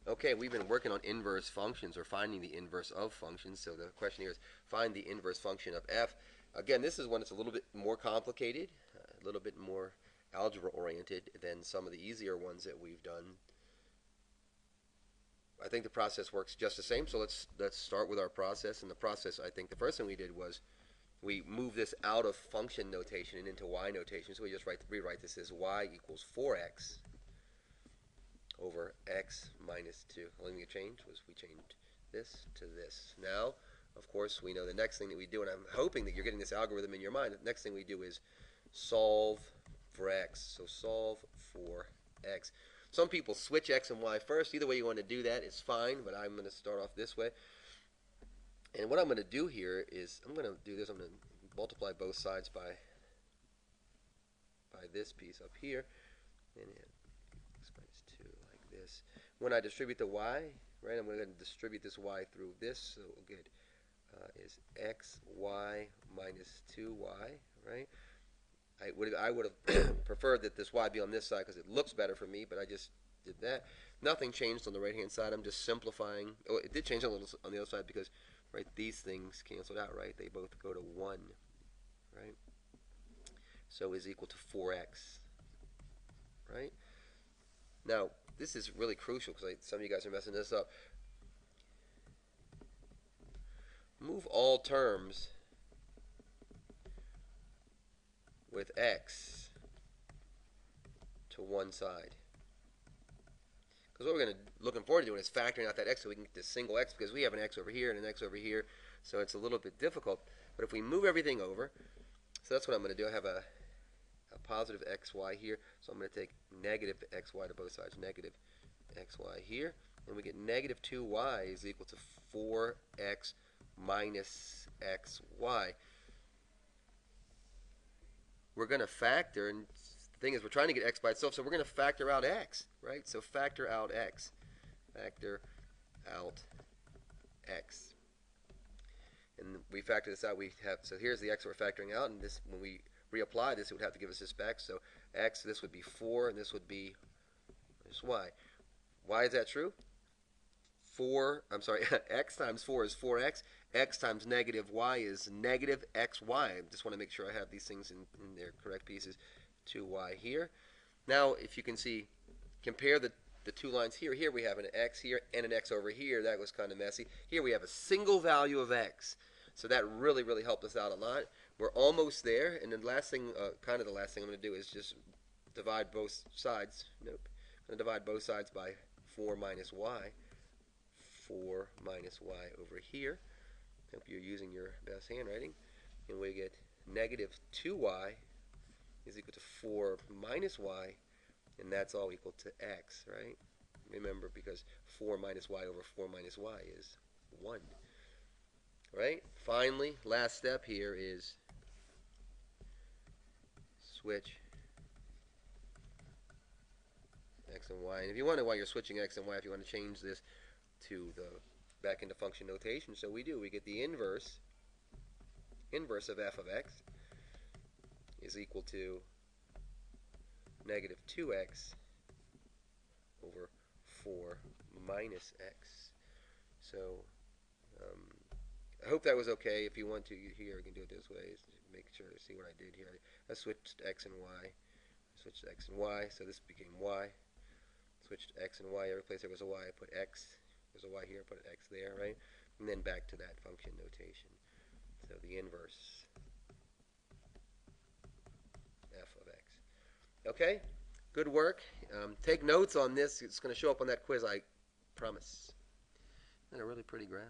Okay, we've been working on inverse functions or finding the inverse of functions. So the question here is find the inverse function of f. Again, this is one that's a little bit more complicated, a little bit more algebra oriented than some of the easier ones that we've done. I think the process works just the same. So let's start with our process. And the process, I think the first thing we did was we moved this out of function notation and into y notation. So we just rewrite this as y equals 4x over x minus 2. The only thing we changed was we changed this to this. Now, of course, we know the next thing that we do, and I'm hoping that you're getting this algorithm in your mind. The next thing we do is solve for x. So solve for x. Some people switch x and y first. Either way you want to do that is fine, but I'm going to start off this way. And what I'm going to do here is I'm going to do this. I'm going to multiply both sides by this piece up here, and x minus 2 like this. When I distribute the y, right, I'm going to distribute this y through this, so we'll get is xy minus 2y, right? I would have preferred that this y be on this side because it looks better for me, but I just did that. Nothing changed on the right-hand side. I'm just simplifying. Oh, it did change a little on the other side because, right, these things canceled out, right? They both go to 1, right? So is equal to 4x, right? Now, this is really crucial because some of you guys are messing this up. Move all terms with x to one side. Because what we're looking forward to doing is factoring out that x so we can get this single x, because we have an x over here and an x over here, so it's a little bit difficult. But if we move everything over, so that's what I'm going to do. I have a positive xy here, so I'm going to take negative xy to both sides, negative xy here, and we get negative 2y is equal to 4x minus xy. We're going to factor, and the thing is we're trying to get x by itself, so we're going to factor out x, right? So factor out x. Factor out x. And we factor this out. We have, so here's the x we're factoring out, and this, when we reapply this, it would have to give us this back. So x, this would be 4, and this would be this y. Why is that true? 4, I'm sorry, x times 4 is 4x. X times negative y is negative xy. I just want to make sure I have these things in their correct pieces. 2y here. Now, if you can see, compare the two lines here. Here we have an x here and an x over here. That was kind of messy. Here we have a single value of x. So that really, really helped us out a lot. We're almost there. And the last thing, kind of the last thing I'm going to do is just divide both sides. Nope. I'm going to divide both sides by 4 minus y. 4 minus y over here. Hope you're using your best handwriting. And we get negative 2y is equal to 4 minus y, and that's all equal to x, right? Remember, because 4 minus y over 4 minus y is 1. Right? Finally, last step here is switch x and y. And if you wonder why you're switching x and y, if you want to change this to the back into function notation, so we do. We get the inverse of f of x is equal to negative 2x over 4 minus x. So I hope that was okay. If you want to here, you can do it this way. Make sure to see what I did here. I switched x and y. Switched x and y, so this became y. Switched x and y. Every place there was a y, I put x. There's a y here, I put an x there, right? And then back to that function notation. So the inverse f of x. Okay, good work. Take notes on this. It's going to show up on that quiz, I promise. Isn't that a really pretty graph?